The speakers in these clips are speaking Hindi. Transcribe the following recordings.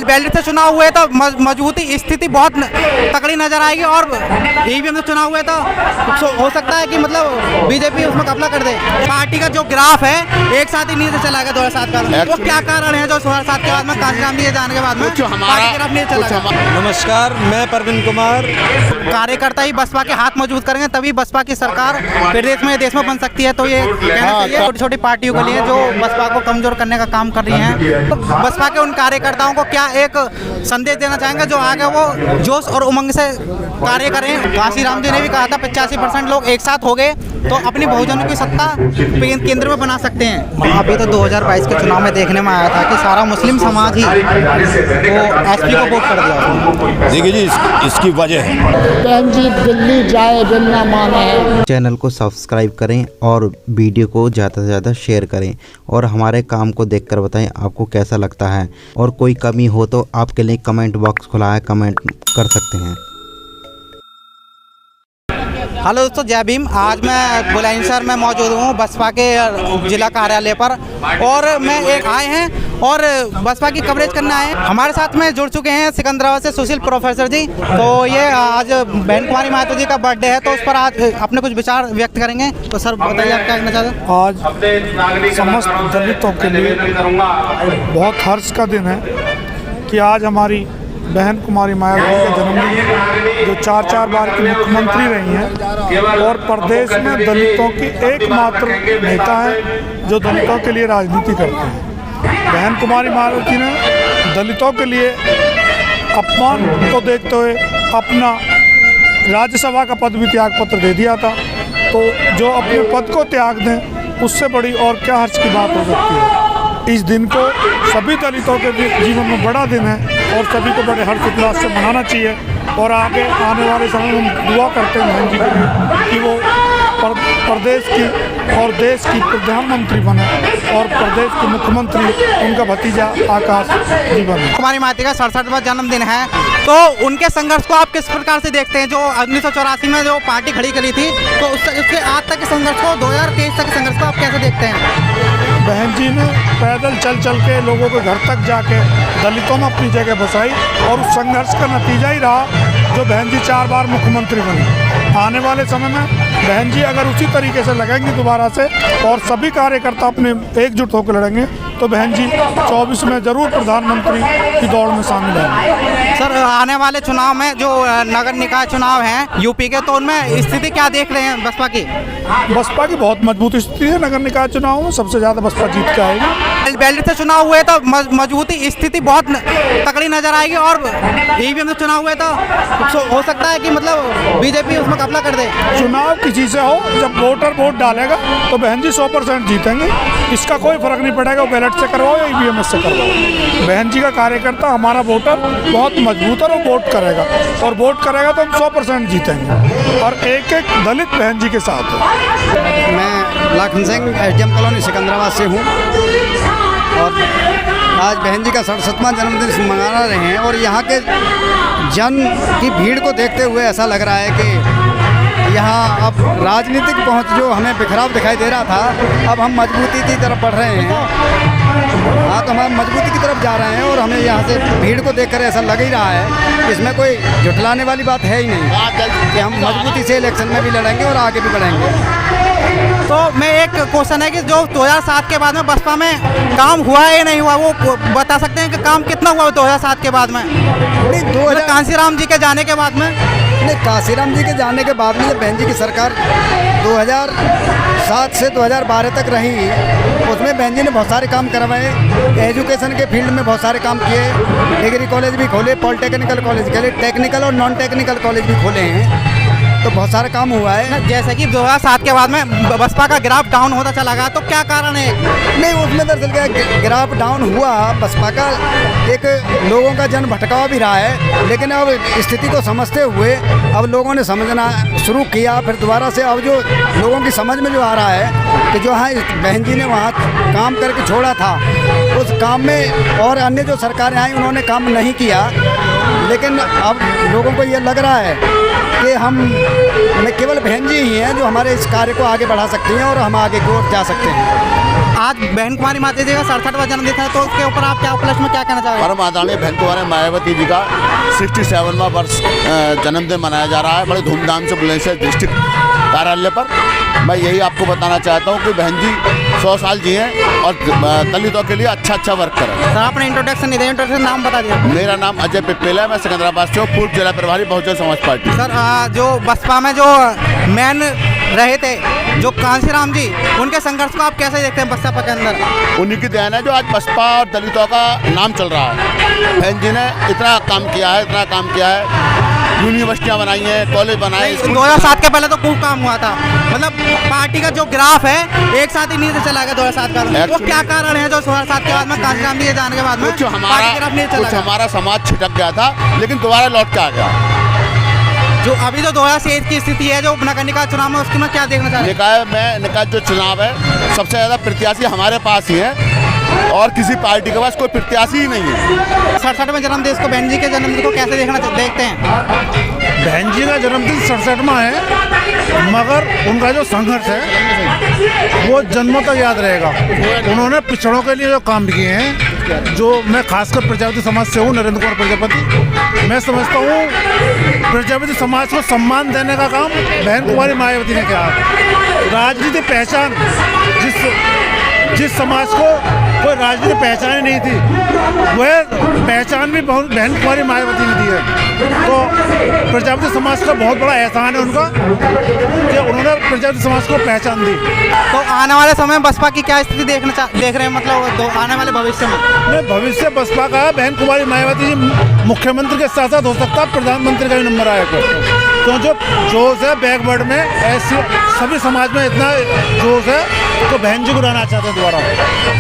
बेल्ट से चुनाव हुए तो मजबूती स्थिति बहुत तगड़ी नजर आएगी और ईवीएम से चुनाव हुए तो हो सकता है कि मतलब बीजेपी उसमें कब्जा कर दे। पार्टी का जो ग्राफ है एक साथ ही नीचे चला गया 2007 का, वो क्या कारण है जो 2007 के बाद में कांशीराम जी के जाने के बाद में पार्टी ग्राफ नीचे चला गया? नमस्कार, मैं परवीन कुमार। कार्यकर्ता ही बसपा के हाथ मजबूत करेंगे तभी बसपा की सरकार प्रदेश में देश में बन सकती है। तो ये कहना चाहिए छोटी छोटी पार्टियों के लिए जो बसपा को कमजोर करने का काम कर रही हैं। तो बसपा के उन कार्यकर्ताओं को क्या एक संदेश देना चाहेंगे जो आगे वो जोश और उमंग से कार्य करें? कांशीराम जी ने भी कहा था 85% लोग एक साथ हो गए तो अपनी बहुजनों की सत्ता केंद्र में बना सकते हैं। अभी तो 2022 के चुनाव में देखने में आया था कि सारा मुस्लिम समाज ही वो एसपी को वोट कर दिया। देखिए जी, इसकी वजह बहन जी दिल्ली जाए दिल ना माने। चैनल को सब्सक्राइब करें और वीडियो को ज़्यादा से ज़्यादा शेयर करें और हमारे काम को देखकर बताएं आपको कैसा लगता है। और कोई कमी हो तो आपके लिए कमेंट बॉक्स खुला है, कमेंट कर सकते हैं। हेलो दोस्तों, जय भीम। आज मैं बुलंदशहर में मौजूद हूँ बसपा के जिला कार्यालय पर और मैं एक आए हैं और बसपा की कवरेज करना है। हमारे साथ में जुड़ चुके हैं सिकंदराबाद से सुशील प्रोफेसर जी। तो ये आज बहन कुमारी महतो जी का बर्थडे है तो उस पर आज अपने कुछ विचार व्यक्त करेंगे। तो सर बताइए आप क्या कहना चाहते हैं? आज समस्त दलितों के लिए बहुत हर्ष का दिन है कि आज हमारी बहन कुमारी महतो जी का जन्मदिन, जो 4 बार की मुख्यमंत्री रही हैं और प्रदेश में दलितों की एकमात्र नेता है जो दलितों के लिए राजनीति करते हैं। बहन कुमारी महतो जी ने दलितों के लिए अपमान को देखते हुए अपना राज्यसभा का पद भी त्याग पत्र दे दिया था। तो जो अपने पद को त्याग दें उससे बड़ी और क्या हर्ष की बात हो सकती है। इस दिन को सभी दलितों के जीवन में बड़ा दिन है और सभी को बड़े हर्ष उल्लास से मनाना चाहिए। और आगे आने वाले समय में हम दुआ करते हैं बहन जी के लिए कि वो प्रदेश की और देश की प्रधानमंत्री बने और प्रदेश के मुख्यमंत्री उनका भतीजा आकाश जी बने। कुमारी महतो का 67वां जन्मदिन है तो उनके संघर्ष को आप किस प्रकार से देखते हैं? जो 1984 में जो पार्टी खड़ी करी थी तो उसके आज तक के संघर्ष को, 2023 तक के संघर्ष को आप कैसे देखते हैं? बहन जी ने पैदल चल के लोगों के घर तक जाके दलितों में अपनी जगह बसाई और उस संघर्ष का नतीजा ही रहा जो बहन जी 4 बार मुख्यमंत्री बनी। आने वाले समय में बहन जी अगर उसी तरीके से लगेंगी दोबारा से और सभी कार्यकर्ता अपने एकजुट होकर लड़ेंगे तो बहन जी 24 में जरूर प्रधानमंत्री की दौड़ में शामिल हैं। सर, आने वाले चुनाव में जो नगर निकाय चुनाव हैं यूपी के, तो उनमें स्थिति क्या देख रहे हैं बसपा की? बसपा की बहुत मजबूत स्थिति है। नगर निकाय चुनाव में सबसे ज़्यादा बसपा जीत के आएगी। बेल्ट से चुनाव हुए तो मजबूती स्थिति बहुत तगड़ी नजर आएगी और ईवीएम से चुनाव हुए तो हो सकता है कि मतलब बीजेपी उसमें कब्जा कर दे। चुनाव किसी से हो, जब वोटर वोट डालेगा तो बहन जी 100% जीतेंगे। इसका कोई फर्क नहीं पड़ेगा वो बैलेट से करवाओ या ईवीएम से करवाओ। बहन जी का कार्यकर्ता, हमारा वोटर बहुत मजबूत है और वोट करेगा और वोट करेगा तो हम 100% जीतेंगे और एक एक दलित बहन जी के साथ है। मैं लाखन सिंह एसडीएम कॉलोनी सिकंदराबाद से हूँ और आज बहन जी का 67वां जन्मदिन मना रहे हैं और यहाँ के जन की भीड़ को देखते हुए ऐसा लग रहा है कि यहाँ अब राजनीतिक पहुँच जो हमें बिखराव दिखाई दे रहा था अब हम मजबूती की तरफ बढ़ रहे हैं। हाँ, तो हम मजबूती की तरफ जा रहे हैं और हमें यहाँ से भीड़ को देखकर ऐसा लग ही रहा है कि इसमें कोई झुठलाने वाली बात है ही नहीं कि हम मजबूती से इलेक्शन में भी लड़ेंगे और आगे भी बढ़ेंगे। तो मैं एक क्वेश्चन है कि जो 2007 के बाद में बसपा में काम हुआ है या नहीं हुआ, वो बता सकते हैं कि काम कितना हुआ 2007 के बाद में? नहीं, कांशीराम जी के जाने के बाद में? नहीं, कांशीराम जी के जाने के बाद में जब बहन जी की सरकार 2007 से 2012 तक रही उसमें बहन जी ने बहुत सारे काम करवाए। एजुकेशन के फील्ड में बहुत सारे काम किए, डिग्री कॉलेज भी खोले, पॉलिटेक्निकल कॉलेज खोले, टेक्निकल और नॉन टेक्निकल कॉलेज भी खोले हैं। तो बहुत सारा काम हुआ है। जैसे कि 2007 के बाद में बसपा का ग्राफ डाउन होता चला गया तो क्या कारण है? नहीं, उसमें दरअसल क्या ग्राफ डाउन हुआ, बसपा का एक लोगों का जन भटकावा भी रहा है, लेकिन अब स्थिति को समझते हुए अब लोगों ने समझना शुरू किया। फिर दोबारा से अब जो लोगों की समझ में जो आ रहा है कि जो हाँ बहन जी ने वहाँ काम करके छोड़ा था उस काम में और अन्य जो सरकारें आई उन्होंने काम नहीं किया, लेकिन अब लोगों को ये लग रहा है कि हम केवल बहन जी ही हैं जो हमारे इस कार्य को आगे बढ़ा सकती हैं और हम आगे की ओर जा सकते हैं। आज बहन कुमारी माता जी का 67वां जन्मदिन है, तो उसके ऊपर आप क्या उपलक्ष्य में क्या कहना चाहेंगे? परम आदरणीय बहन कुमारी मायावती जी का 67वां वर्ष जन्मदिन मनाया जा रहा है बड़े धूमधाम से बुलंदशहर डिस्ट्रिक्ट कार्यालय पर। मैं यही आपको बताना चाहता हूँ कि बहन जी 100 साल जिए और दलितों के लिए अच्छा वर्क करें। सर आपने इंट्रोडक्शन नहीं दिया, इंट्रोडक्शन नाम बता दिया। मेरा नाम अजय पिप्पेला है, मैं सिकंदराबाद से हूँ, पूर्व जिला प्रभारी बहुजन समाज पार्टी। सर जो बसपा में जो मैन रहे थे जो कांशीराम जी, उनके संघर्ष को आप कैसे देखते हैं बसपा के अंदर? उन्हीं की देन है जो आज बसपा और दलितों का नाम चल रहा है। बहन जी ने इतना काम किया है, यूनिवर्सिटियाँ बनाई हैं, कॉलेज बनाए। 2007 के पहले तो खूब काम हुआ था, मतलब पार्टी का जो ग्राफ है एक साथ ही नीचे चला गया 2007 का। वो क्या कारण है जो 2007 के बाद में कांशीराम जी जाने के बाद में कुछ हमारा समाज छिटक गया था लेकिन दोबारा लौट के आ गया। जो अभी जो 2007 की स्थिति है जो नगर निकाय चुनाव में, उसकी मैं क्या देखना चाह रहा हूँ? निकाय जो चुनाव है सबसे ज़्यादा प्रत्याशी हमारे पास ही है और किसी पार्टी के पास कोई प्रत्याशी ही नहीं है। 67वें जन्मदिन को बहन जी के जन्मदिन को कैसे देखते हैं? बहन जी का जन्मदिन 67वां है, मगर उनका जो संघर्ष है वो जन्मों तक याद रहेगा। उन्होंने पिछड़ों के लिए जो काम किए हैं, जो मैं खासकर प्रजापति समाज से हूँ, नरेंद्र कुमार प्रजापति, मैं समझता हूँ प्रजापति समाज को सम्मान देने का काम बहन कुमारी मायावती ने किया। राजनीतिक पहचान जिस समाज को कोई राजनीतिक पहचान ही नहीं थी, वह पहचान भी बहन कुमारी मायावती ने दी है। तो प्रजापति समाज का बहुत बड़ा एहसान है उनका कि उन्होंने प्रजापति समाज को पहचान दी। तो आने वाले समय में बसपा की क्या स्थिति देख रहे हैं, मतलब आने वाले भविष्य में? नहीं, भविष्य बसपा का बहन कुमारी मायावती जी मुख्यमंत्री के साथ साथ हो सकता है प्रधानमंत्री का भी नंबर आएगा। तो जो जोश है बैकवर्ड में, ऐसे सभी समाज में इतना जोश है तो बहन जी को लाना चाहते हैं दोबारा।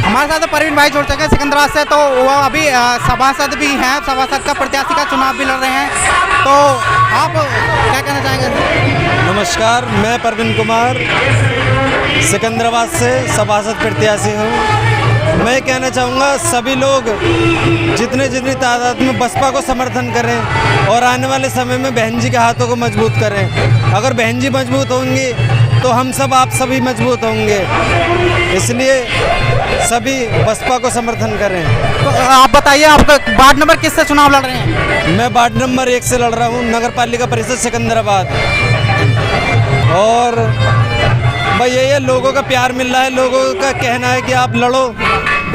हमारे साथ परवीन भाई छोड़ सके सिकंदराबाद से, तो वो अभी सभासद भी हैं, सभासद का प्रत्याशी का चुनाव भी लड़ रहे हैं, तो आप क्या कहना चाहेंगे? नमस्कार, मैं परवीन कुमार सिकंदराबाद से सभासद प्रत्याशी हूँ। मैं कहना चाहूँगा सभी लोग जितनी तादाद में बसपा को समर्थन करें और आने वाले समय में बहन जी के हाथों को मजबूत करें। अगर बहन जी मजबूत होंगी तो हम सब आप सभी मजबूत होंगे, इसलिए सभी बसपा को समर्थन करें। तो आप बताइए, आपका वार्ड नंबर किससे चुनाव लड़ रहे हैं? मैं वार्ड नंबर 1 से लड़ रहा हूँ, नगर पालिका परिषद सिकंदराबाद। और भाई यही है, लोगों का प्यार मिल रहा है, लोगों का कहना है कि आप लड़ो,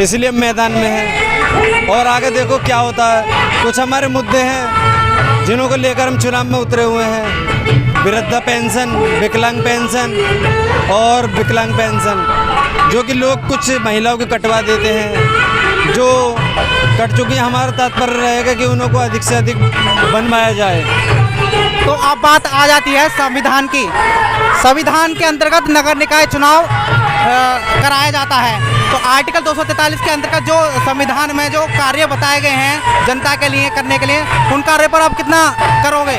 इसलिए मैदान में हैं। और आगे देखो क्या होता है। कुछ हमारे मुद्दे हैं जिन्हों को लेकर हम चुनाव में उतरे हुए हैं। वृद्धा पेंशन, विकलांग पेंशन और विकलांग पेंशन, जो कि लोग कुछ महिलाओं को कटवा देते हैं, जो कट चुकी। हमारा तात्पर्य रहेगा कि उनको अधिक से अधिक बनवाया जाए। तो अब बात आ जाती है संविधान की। संविधान के अंतर्गत नगर निकाय चुनाव कराया जाता है, तो आर्टिकल 243 के अंतर्गत जो संविधान में जो कार्य बताए गए हैं जनता के लिए करने के लिए, उन कार्य पर आप कितना करोगे?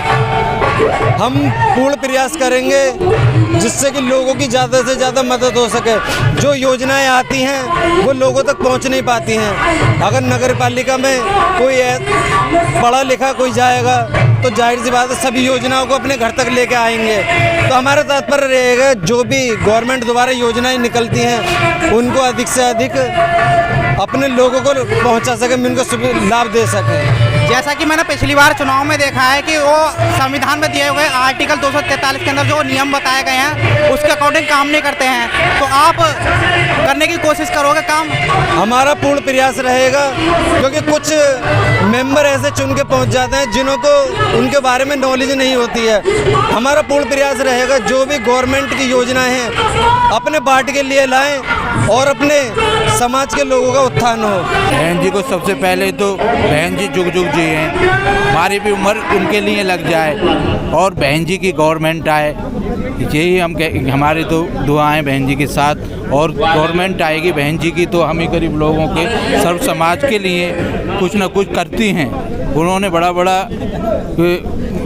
हम पूर्ण प्रयास करेंगे जिससे कि लोगों की ज़्यादा से ज़्यादा मदद हो सके। जो योजनाएं आती हैं वो लोगों तक पहुंच नहीं पाती हैं। अगर नगर पालिका में कोई पढ़ा लिखा कोई जाएगा तो जाहिर सी बात है सभी योजनाओं को अपने घर तक लेके आएंगे। तो हमारा तात्पर्य रहेगा जो भी गवर्नमेंट द्वारा योजनाएं निकलती हैं उनको अधिक से अधिक अपने लोगों को पहुंचा सके, उनको लाभ दे सकें। जैसा कि मैंने पिछली बार चुनाव में देखा है कि वो संविधान में दिए हुए आर्टिकल 243 के अंदर जो नियम बताए गए हैं उसके अकॉर्डिंग काम नहीं करते हैं, तो आप करने की कोशिश करोगे काम? हमारा पूर्ण प्रयास रहेगा, क्योंकि कुछ मेंबर ऐसे चुन के पहुंच जाते हैं जिन्हों को उनके बारे में नॉलेज नहीं होती है। हमारा पूर्ण प्रयास रहेगा जो भी गवर्नमेंट की योजनाएं हैं अपने पार्टी के लिए लाएं और अपने समाज के लोगों का उत्थान हो। बहन जी को सबसे पहले तो बहन जी जुग जुग जी हैं, हमारी भी उम्र उनके लिए लग जाए और बहन जी की गवर्नमेंट आए, यही हमारी तो दुआएं बहन जी के साथ। और गवर्नमेंट आएगी बहन जी की तो हम ही गरीब लोगों के सर्व समाज के लिए कुछ न कुछ करती हैं। उन्होंने बड़ा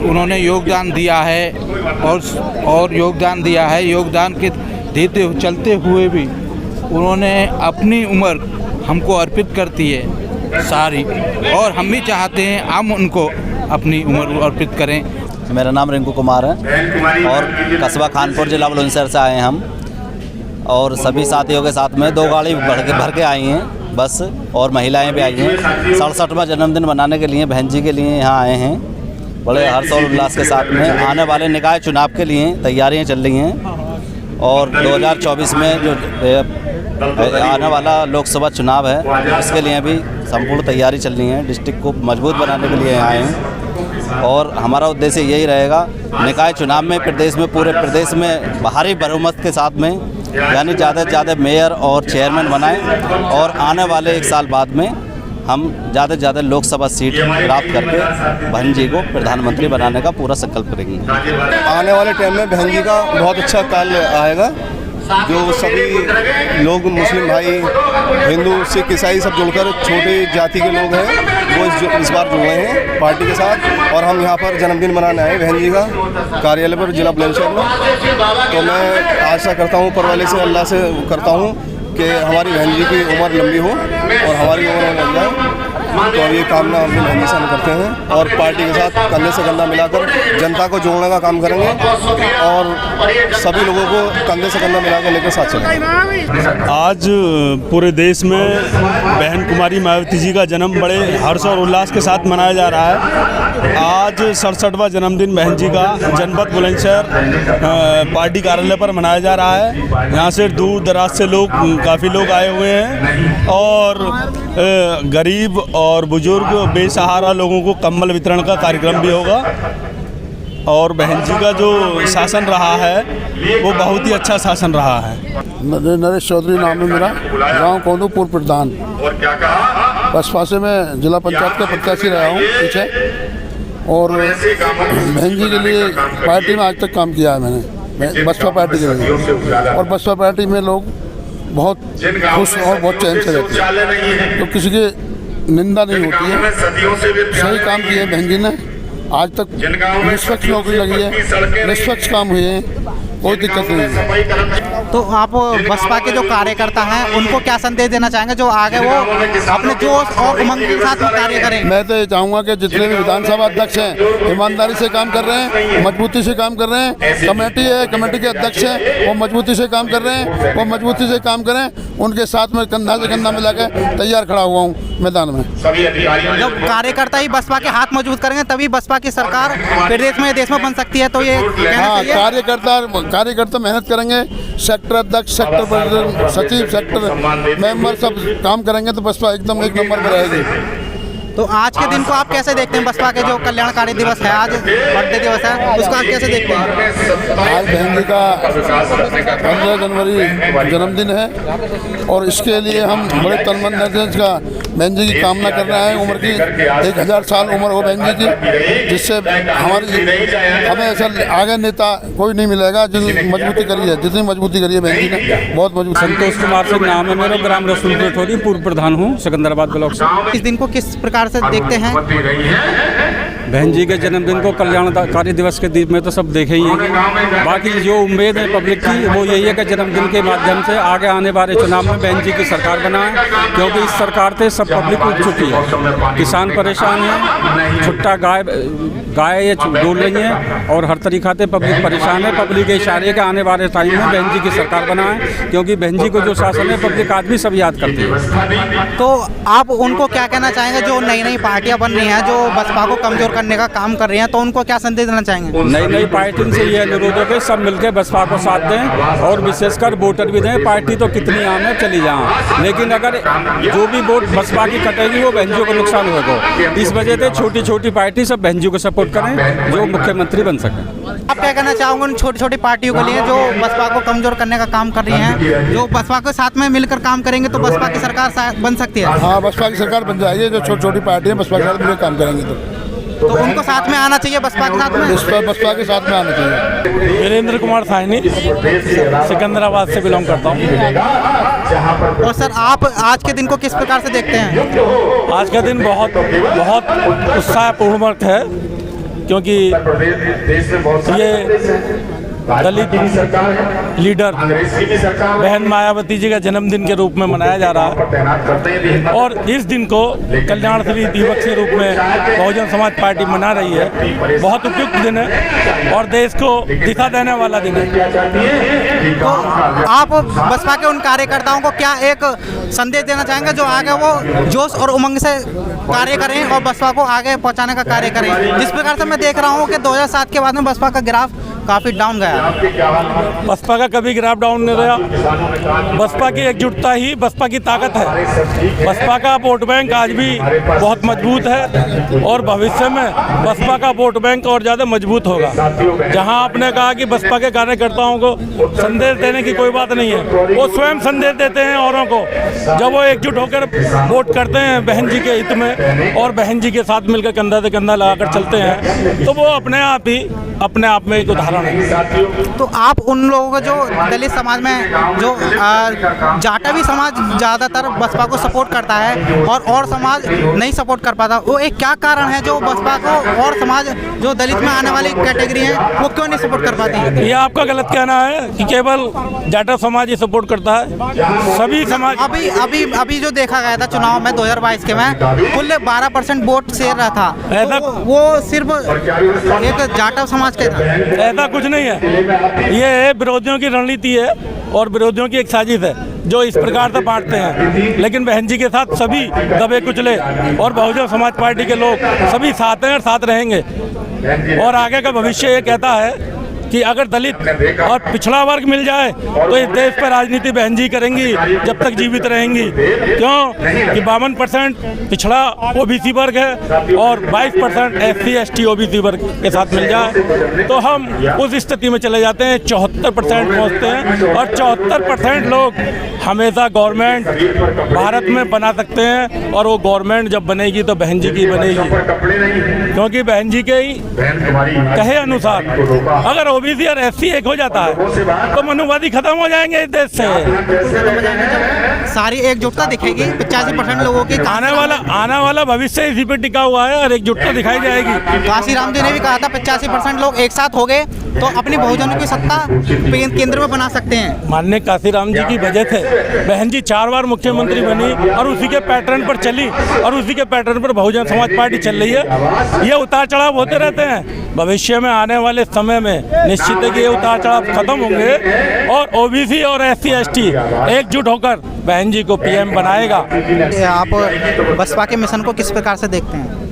उन्होंने योगदान दिया है और योगदान दिया है। योगदान के देते चलते हुए भी उन्होंने अपनी उम्र हमको अर्पित करती है सारी, और हम भी चाहते हैं हम उनको अपनी उम्र अर्पित करें। मेरा नाम रिंकू कुमार है और कस्बा खानपुर जिला बुलंदशहर से आए हैं हम। और सभी साथियों के साथ में 2 गाड़ी भर के आई हैं बस, और महिलाएं भी आई हैं। 67वां जन्मदिन मनाने के लिए बहन जी के लिए यहाँ आए हैं। बड़े हर्ष और उल्लास के साथ में आने वाले निकाय चुनाव के लिए तैयारियां चल रही हैं, और 2024 में जो आने वाला लोकसभा चुनाव है उसके लिए भी संपूर्ण तैयारी चल रही है। डिस्ट्रिक्ट को मजबूत बनाने के लिए आए हैं, और हमारा उद्देश्य यही रहेगा निकाय चुनाव में प्रदेश में, पूरे प्रदेश में भारी बहुमत के साथ में, यानी ज़्यादा से ज़्यादा मेयर और चेयरमैन बनाएं, और आने वाले 1 साल बाद में हम ज़्यादा से ज़्यादा लोकसभा सीट प्राप्त करके बहन जी को प्रधानमंत्री बनाने का पूरा संकल्प करेंगे। आने वाले टाइम में बहन जी का बहुत अच्छा काल आएगा, जो सभी लोग मुस्लिम भाई, हिंदू, सिख, ईसाई सब जुड़कर छोटी जाति के लोग हैं वो इस बार जुड़ रहे हैं पार्टी के साथ, और हम यहाँ पर जन्मदिन मनाने आए बहन जी का कार्यालय पर जिला बुलंदशहर में। तो मैं आशा करता हूँ ऊपर वाले से, अल्लाह से करता हूँ कि हमारी बहन जी की उम्र लंबी हो और हमारी उम्र लंबी जाए। तो ये कामना अपनी बहन जी से हम करते हैं, और पार्टी के साथ कंधे से कंधा मिलाकर जनता को जोड़ने का काम करेंगे, और सभी लोगों को कंधे से कंधा मिलाकर लेकर साथ चलेंगे। आज पूरे देश में बहन कुमारी मायावती जी का जन्म बड़े हर्ष और उल्लास के साथ मनाया जा रहा है। आज 67वां जन्मदिन बहन जी का जनपद बुलंदशहर पार्टी कार्यालय पर मनाया जा रहा है। यहाँ से दूर दराज से काफ़ी लोग आए हुए हैं, और गरीब और बुजुर्ग बेसहारा लोगों को कंबल वितरण का कार्यक्रम भी होगा। और बहन जी का जो शासन रहा है वो बहुत ही अच्छा शासन रहा है। नरेश चौधरी नाम है मेरा, गांव कोंदू पूर्व प्रधान, बसपा से मैं जिला पंचायत का प्रत्याशी रहा हूँ पीछे, और बहन जी के लिए पार्टी में आज तक काम किया है मैंने, बसपा पार्टी के लिए, और बसपा पार्टी में लोग बहुत खुश और बहुत चैन से रहते हैं, तो किसी की निंदा नहीं होती है। सही काम किए बहन जी ने, आज तक निष्पक्ष नौकरी लगी है, निष्पक्ष काम हुए हैं, कोई दिक्कत नहीं है। तो आप बसपा के जो कार्यकर्ता हैं उनको क्या संदेश देना चाहेंगे जो आगे वो अपने जोश और उमंग के साथ में कार्य करें? मैं तो ये चाहूँगा कि जितने भी विधानसभा अध्यक्ष हैं ईमानदारी से काम कर रहे हैं, मजबूती से काम कर रहे हैं। कमेटी है, कमेटी के अध्यक्ष हैं, वो मजबूती से काम कर रहे हैं, वो मजबूती से काम करें। उनके साथ में कंधा से कंधा मिला के तैयार खड़ा हुआ हूँ मैदान में। जब कार्यकर्ता ही बसपा के हाथ मजबूत करेंगे तभी बसपा की सरकार प्रदेश में, देश में बन सकती है। तो ये हाँ, कार्यकर्ता मेहनत करेंगे, सेक्टर अध्यक्ष, सेक्टर प्रेसिडेंट, सचिव, सेक्टर मेंबर सब काम करेंगे तो बसपा एकदम 1 नंबर पर रहेगी। तो आज के दिन को आप कैसे देखते हैं? बसपा के जो कल्याणकारी दिवस है, आज बर्थडे दिवस है, उसको आप कैसे देखते हैं? आज बहन जी का 15 जनवरी जन्मदिन है, और इसके लिए हम बड़े तन मन धन का बहन जी की कामना कर रहे हैं। उम्र की 1000 साल उम्र हो बहन जी की, जिससे हमें ऐसा आगे नेता कोई नहीं मिलेगा जितनी मजबूती करी है, जितनी मजबूती करी है बहन जी ने, बहुत मजबूत। संतोष कुमार सिंह नाम है मेरा, ग्राम रसूलपुर ठोरी, पूर्व प्रधान हूँ सिकंदराबाद ब्लॉक से। इस दिन को किस प्रकार से देखते हैं? बहन जी के जन्मदिन को कल्याणकारी दिवस के दिन में तो सब देखे ही हैं। बाकी जो उम्मीद है पब्लिक की वो यही है कि जन्मदिन के माध्यम से आगे आने वाले चुनाव में बहन जी की सरकार बनाए, क्योंकि इस सरकार से सब पब्लिक उठ चुकी है। किसान परेशान है, छुट्टा गाय ये डोल रही है, और हर तरीक़ा से पब्लिक परेशान है। पब्लिक के इशारे के आने वाले टाइम में बहन जी की सरकार बनाए, क्योंकि बहन जी को जो शासन है पब्लिक आज भी सब याद करती है। तो आप उनको क्या कहना चाहेंगे जो नई नई पार्टियां बन रही हैं, जो बसपा को कमजोर करने का काम कर रही हैं, तो उनको क्या संदेश देना चाहेंगे? नई पार्टी से ये अनुरोध है कि सब मिलकर बसपा को साथ दें, और विशेषकर वोटर भी दें। पार्टी तो कितनी आम है चली जाए, लेकिन अगर जो भी वोट बसपा की कटेगी वो बहन जी को नुकसान होगा। इस वजह से छोटी छोटी पार्टी सब बहन जी को सपोर्ट करें जो मुख्यमंत्री बन सके। आप क्या कहना चाहोगे उन छोटी छोटी पार्टियों के लिए जो बसपा को कमजोर करने का काम कर रही हैं, जो बसपा के साथ में मिलकर काम करेंगे तो बसपा की सरकार बन सकती है? हाँ, बसपा की सरकार बन जाएगी, जो छोटी छोटी पार्टी है बसपा के साथ मिलकर काम करेंगे तो उनको साथ में आना चाहिए, बसपा के साथ में, बसपा के साथ में आना चाहिए। वीरेंद्र कुमार साहनी, सिकंदराबाद से बिलोंग करता हूँ। और सर, आप आज के दिन को किस प्रकार से देखते हैं? आज का दिन बहुत उत्साहपूर्ण है, क्योंकि ये दलित लीडर बहन मायावती जी का जन्मदिन के रूप में मनाया जा रहा है और इस दिन को कल्याण श्री दिवस के रूप में बहुजन समाज पार्टी मना रही है। बहुत उपयुक्त दिन है और देश को दिशा देने वाला दिन है। तो आप बसपा के उन कार्यकर्ताओं को क्या एक संदेश देना चाहेंगे जो आगे वो जोश और उमंग से कार्य करें और बसपा को आगे पहुंचाने का कार्य करें? जिस प्रकार से मैं देख रहा हूं कि 2007 के बाद में बसपा का ग्राफ काफ़ी डाउन गया। बसपा का कभी ग्राफ डाउन नहीं रहा। बसपा की एकजुटता ही बसपा की ताकत है। बसपा का वोट बैंक आज भी बहुत मजबूत है और भविष्य में बसपा का वोट बैंक और ज़्यादा मजबूत होगा। जहां आपने कहा कि बसपा के कार्यकर्ताओं को संदेश देने की कोई बात नहीं है, वो स्वयं संदेश देते हैं औरों को। जब वो एकजुट होकर वोट करते हैं बहन जी के हित में और बहन जी के साथ मिलकर कंधा से कंधा लगाकर चलते हैं तो वो अपने आप में एक उदाहरण है। तो आप उन लोगों को जो दलित समाज में जो जाटवी समाज ज़्यादातर बसपा को सपोर्ट करता है और समाज नहीं सपोर्ट कर पाता, वो एक क्या कारण है जो बसपा को और समाज जो दलित में आने वाली कैटेगरी है वो क्यों नहीं सपोर्ट कर पाती? ये आपका गलत कहना है कि केवल जाटव समाज ही सपोर्ट करता है। सभी समाज अभी जो देखा गया था चुनाव में 2022 के में कुल 12% वोट शेयर रहा था, तो वो सिर्फ एक जाटव समाज के था। ऐसा कुछ नहीं है, ये विरोधियों की रणनीति है और विरोधियों की एक साजिश है जो इस प्रकार से बांटते हैं। लेकिन बहन जी के साथ सभी दबे कुचले और बहुजन समाज पार्टी के लोग सभी साथ हैं और साथ रहेंगे। और आगे का भविष्य ये कहता है कि अगर दलित और पिछड़ा वर्ग मिल जाए तो इस देश पर राजनीति बहन जी करेंगी जब तक जीवित रहेंगी। क्यों कि 52% पिछड़ा ओबीसी वर्ग है और 22% SC ST OBC वर्ग के साथ मिल जाए तो हम उस स्थिति में चले जाते हैं, 74% पहुँचते हैं। और 74% लोग हमेशा गवर्नमेंट भारत में बना सकते हैं और वो गवर्नमेंट जब बनेगी तो बहन जी की बनेगी, क्योंकि बहन जी के ही कहे अनुसार अगर ओबीसी और SC एक हो जाता है तो मनुवादी खत्म हो जाएंगे इस देश से। सारी एकजुटता दिखेगी 85% लोगों की। आने वाला भविष्य इसी पे टिका हुआ है और एकजुटता दिखाई जाएगी। काशीराम जी ने भी कहा था 85% लोग एक साथ हो गए तो अपनी बहुजनों की सत्ता केंद्र में बना सकते हैं। माननीय काशीराम जी की वजह से बहन जी 4 बार मुख्यमंत्री बनी और उसी के पैटर्न पर चली और उसी के पैटर्न पर बहुजन समाज पार्टी चल रही है। ये उतार चढ़ाव होते रहते हैं। भविष्य में आने वाले समय में निश्चित है कि ये उतार चढ़ाव खत्म होंगे और ओबीसी और SC ST एकजुट होकर बहन जी को PM बनाएगा। आप बसपा के मिशन को किस प्रकार से देखते हैं?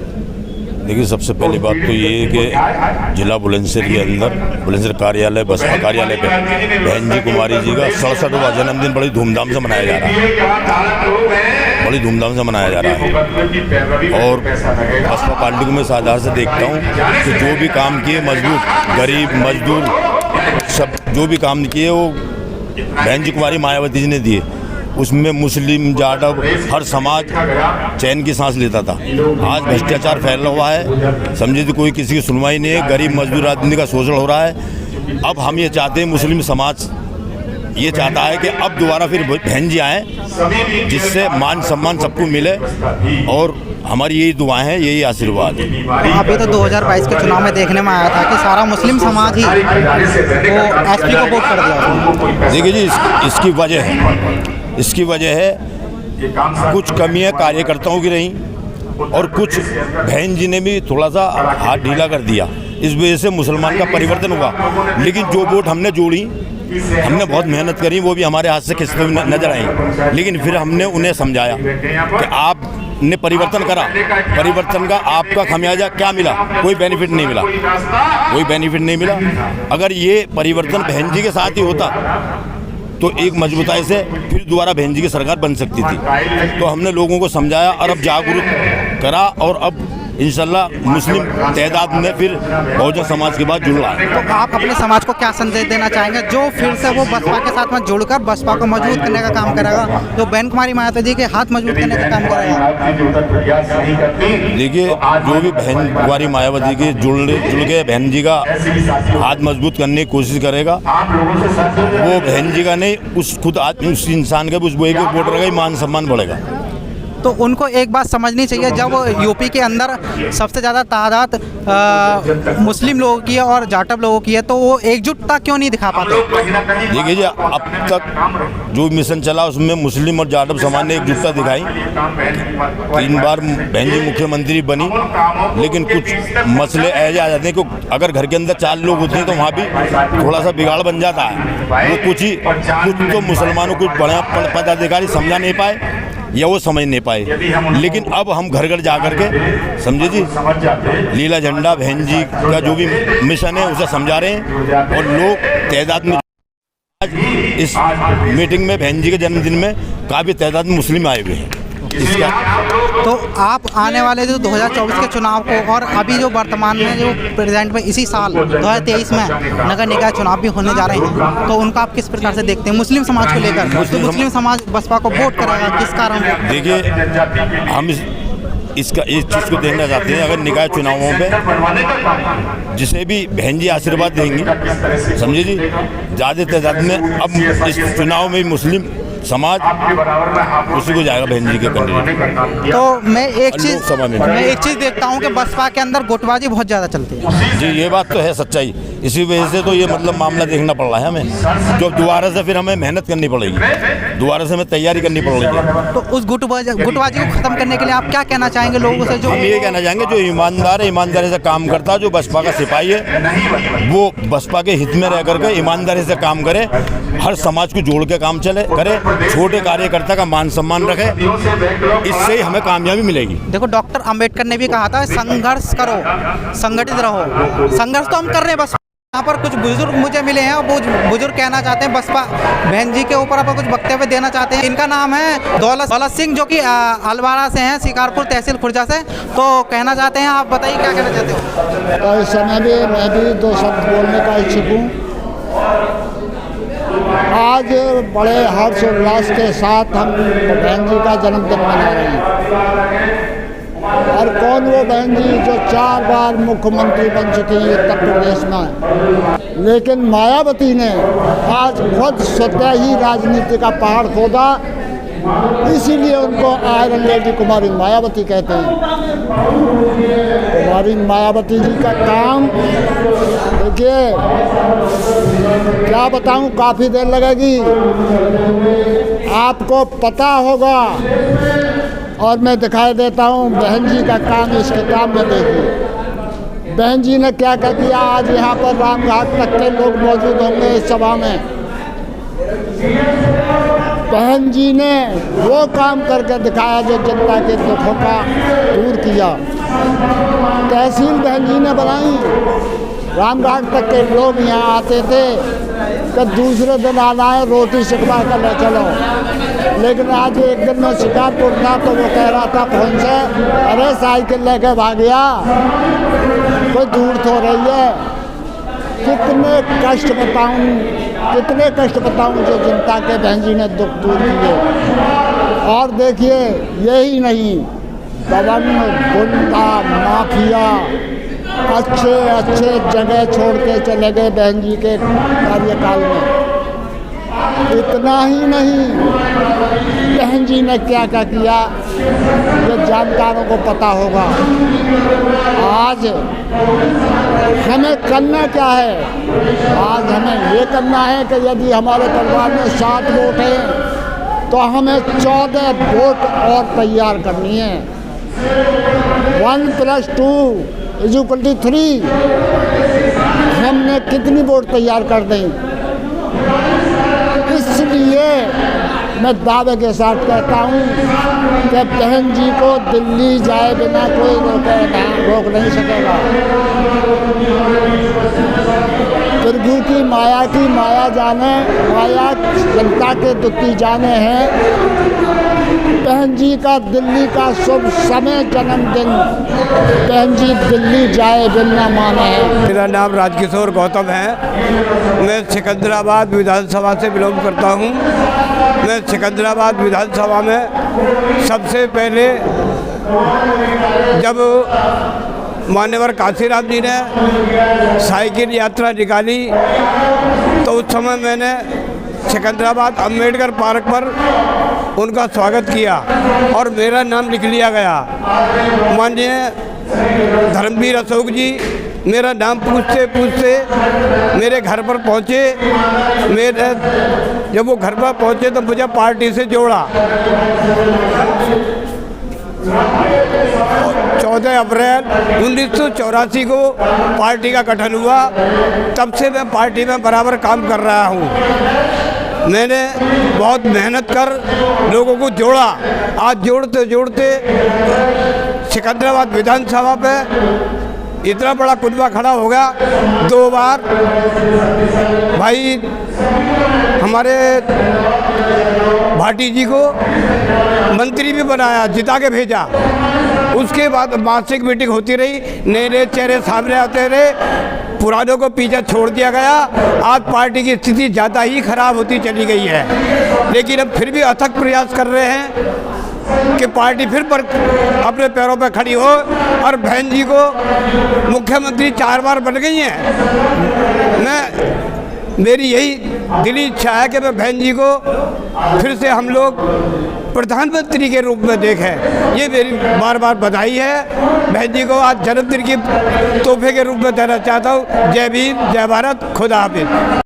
देखिए, सबसे पहली बात तो ये है कि जिला बुलंदशहर के अंदर बुलंदशहर कार्यालय बसपा कार्यालय पे बहन जी कुमारी जी का 67वां जन्मदिन बड़ी धूमधाम से मनाया जा रहा है। बड़ी धूमधाम से मनाया जा रहा है और बसपा पार्टी को मैं साधारण से देखता हूँ कि जो भी काम किए मजबूत गरीब मजदूर सब जो भी काम किए वो बहन जी कुमारी मायावती जी ने दिए। उसमें मुस्लिम जाटव हर समाज चैन की सांस लेता था। आज भ्रष्टाचार फैला हुआ है, समझे तो कोई किसी की सुनवाई नहीं है, गरीब मजदूर आदमी का शोषण हो रहा है। अब हम ये चाहते हैं, मुस्लिम समाज ये चाहता है कि अब दोबारा फिर बहन जी आए जिससे मान सम्मान सबको मिले और हमारी यही दुआएं हैं, यही आशीर्वाद है। अभी तो 2022 के चुनाव में देखने में आया था कि सारा मुस्लिम समाज ही वो SP को वोट कर दिया। देखिए जी, इसकी वजह है कुछ कमियां कार्यकर्ताओं की रही और कुछ बहन जी ने भी थोड़ा सा हाथ ढीला कर दिया। इस वजह से मुसलमान का परिवर्तन हुआ। लेकिन जो वोट हमने जोड़ी, हमने बहुत मेहनत करी, वो भी हमारे हाथ से खिसते हुए नजर आई। लेकिन फिर हमने उन्हें समझाया कि आपने परिवर्तन करा, परिवर्तन का आपका खमियाजा क्या मिला? कोई बेनिफिट नहीं मिला, कोई बेनिफिट नहीं मिला। अगर ये परिवर्तन बहन जी के साथ ही होता तो एक मजबूताई से फिर दोबारा बहन जी की सरकार बन सकती थी। तो हमने लोगों को समझाया और अब जागरूक करा और अब इंशाल्लाह मुस्लिम तादाद में फिर बहुजन समाज के बाद जुड़ रहा है। तो आप अपने समाज को क्या संदेश देना चाहेंगे जो फिर से वो बसपा के साथ में जुड़कर बसपा को मजबूत करने का काम करेगा, जो बहन कुमारी मायावती जी के हाथ मजबूत करने का काम करेगा? देखिए, जो भी बहन कुमारी मायावती के जुड़ के बहन जी का हाथ मजबूत करने की कोशिश करेगा, वो बहन जी का नहीं, उस खुद उस इंसान का भी, उस एक वोटर का ही मान सम्मान बढ़ेगा। तो उनको एक बात समझनी चाहिए, जब यूपी के अंदर सबसे ज़्यादा तादाद मुस्लिम लोगों की है और जाटव लोगों की है, तो वो एकजुटता क्यों नहीं दिखा पाते? देखिए जी, अब तक जो मिशन चला उसमें मुस्लिम और जाटव समाज ने एकजुटता दिखाई। 3 बार बहन जी मुख्यमंत्री बनी, लेकिन कुछ मसले ऐसे आ जाते हैं कि अगर घर के अंदर 4 लोग होते हैं तो वहाँ भी थोड़ा सा बिगाड़ बन जाता है। वो कुछ तो मुसलमानों को बड़ा पदाधिकारी समझा नहीं पाए या वो समझ नहीं पाए, लेकिन अब हम घर घर जा कर के समझे जी लीला झंडा बहन जी का जो भी मिशन है उसे समझा रहे हैं। और लोग तादाद में आज इस मीटिंग में बहन जी के जन्मदिन में काफ़ी तादाद में मुस्लिम आए हुए हैं। तो आप आने वाले जो 2024 के चुनाव को और अभी जो वर्तमान में जो प्रेजेंट में इसी साल 2023 में नगर निकाय चुनाव भी होने जा रहे हैं, तो उनका आप किस प्रकार से देखते हैं मुस्लिम समाज को लेकर? तो मुस्लिम समाज बसपा को वोट करेगा, किस कारण? देखिए, हम इस चीज़ को देखना चाहते हैं, अगर निकाय चुनावों पे जिसे भी बहन जी आशीर्वाद देंगी, समझे जी, ज़्यादा तादाद में अब इस चुनाव में मुस्लिम समाज उसी को जाएगा बहन जी के कैंडिडेट। तो मैं एक चीज़ देखता हूँ कि बसपा के अंदर गुटबाजी बहुत ज़्यादा चलती है जी, ये बात तो है सच्चाई। इसी वजह से तो ये मतलब मामला देखना पड़ रहा है हमें, जो दोबारा से फिर हमें मेहनत करनी पड़ेगी, दोबारा से हमें तैयारी करनी पड़ेगी। तो उस गुटबाजी को ख़त्म करने के लिए आप क्या कहना चाहेंगे लोगों से? जो हम ये कहना चाहेंगे, जो ईमानदार है, ईमानदारी से काम करता है, जो बसपा का सिपाही है, वो बसपा के हित में रह करके ईमानदारी से काम करे, हर समाज को जोड़ के काम चले करे, छोटे कार्यकर्ता का मान सम्मान रखे, इससे ही हमें कामयाबी मिलेगी। देखो, डॉक्टर अंबेडकर ने भी कहा था संघर्ष करो, संगठित रहो। संघर्ष तो हम कर रहे हैं। बस यहाँ पर कुछ बुजुर्ग मुझे मिले हैं, वो बुजुर्ग कहना चाहते हैं बसपा बहन जी के ऊपर आप कुछ वक्तव्य देना चाहते हैं। इनका नाम है दौलत सिंह, जो कि अलवाड़ा से हैं, शिकारपुर तहसील खुर्जा से। तो कहना चाहते हैं, आप बताइए क्या कहना चाहते हो? तो इस समय भी मैं भी 2 शब्द बोलने का इच्छुक हूँ। आज बड़े हर्षोल्लास के साथ हम बहन जी का जन्मदिन मना रहे हैं। और कौन वो बहन जी जो 4 बार मुख्यमंत्री बन चुकी हैं उत्तर प्रदेश में, लेकिन मायावती ने आज खुद स्वतः ही राजनीति का पहाड़ खोदा, इसीलिए उनको आयरन लेडी कुमारी मायावती कहते हैं। कुमारी मायावती जी का काम देखिए, क्या बताऊं, काफ़ी देर लगेगी, आपको पता होगा। और मैं दिखाई देता हूँ बहन जी का काम इस किताब में देखिए। बहन जी ने क्या कर दिया, आज यहाँ पर रामघाट तक के लोग मौजूद होंगे इस सभा में। बहन जी ने वो काम करके दिखाया जो जनता के दुखों का दूर किया। तहसील बहन जी ने बनाई, रामघाट तक के लोग यहाँ आते थे कि दूसरे दिन आना है रोटी सिकवा कर ले चलो, लेकिन आज एक दिन में शिकारपुर था तो वो कह रहा था फोन से, अरे साइकिल लेके भाग गया, कोई दूर तो रही है। कितने कष्ट बताऊं जो जनता के बहन जी ने दुख दूर किए। और देखिए, यही नहीं, दबंग, गुंडा, माफिया अच्छे जगह छोड़ के चले गए बहन जी के कार्यकाल में। इतना ही नहीं, बहन जी ने क्या क्या किया ये जानकारों को पता होगा। आज हमें करना क्या है? आज हमें ये करना है कि यदि हमारे परिवार में 7 वोट हैं तो हमें 14 वोट और तैयार करनी है। 1 + 2 = 3। हमने कितनी वोट तैयार कर दें? इसलिए मैं दावे के साथ कहता हूँ कि बहन जी को दिल्ली जाए बिना कोई रोक नहीं सकेगा। प्रभु की माया जाने, माया जनता के दुखी जाने हैं। बहन जी का दिल्ली का शुभ समय जन्मदिन, बहन जी दिल्ली जाए बिना माने। मेरा नाम राजकिशोर गौतम है। मैं सिकंदराबाद विधानसभा से बिलोंग करता हूँ। मैं सिकंदराबाद विधानसभा में सबसे पहले जब मान्यवर काशीराम जी ने साइकिल यात्रा निकाली तो उस समय मैंने सिकंदराबाद अम्बेडकर पार्क पर उनका स्वागत किया और मेरा नाम लिख लिया गया। माननीय धर्मवीर अशोक जी मेरा नाम पूछते पूछते मेरे घर पर पहुँचे। जब वो घर पर पहुँचे तो मुझे पार्टी से जोड़ा। 14 अप्रैल 1984 को पार्टी का गठन हुआ। तब से मैं पार्टी में बराबर काम कर रहा हूँ। मैंने बहुत मेहनत कर लोगों को जोड़ा। आज जोड़ते जोड़ते सिकंदराबाद विधानसभा पे इतना बड़ा कुनबा खड़ा होगा। 2 बार भाई हमारे भाटी जी को मंत्री भी बनाया, जिता के भेजा। उसके बाद मासिक मीटिंग होती रही, नए नए चेहरे सामने आते रहे, पुरानों को पीछे छोड़ दिया गया। आज पार्टी की स्थिति ज़्यादा ही खराब होती चली गई है, लेकिन अब फिर भी अथक प्रयास कर रहे हैं कि पार्टी फिर पर अपने पैरों पर खड़ी हो। और बहन जी को मुख्यमंत्री 4 बार बन गई हैं। मेरी यही दिली इच्छा है कि मैं बहन जी को फिर से हम लोग प्रधानमंत्री के रूप में देखें। ये मेरी बार बार बधाई है। बहन जी को आज जन्मदिन की तोहफे के रूप में देना चाहता हूँ। जय भीम, जय भारत, खुदा हाफिज।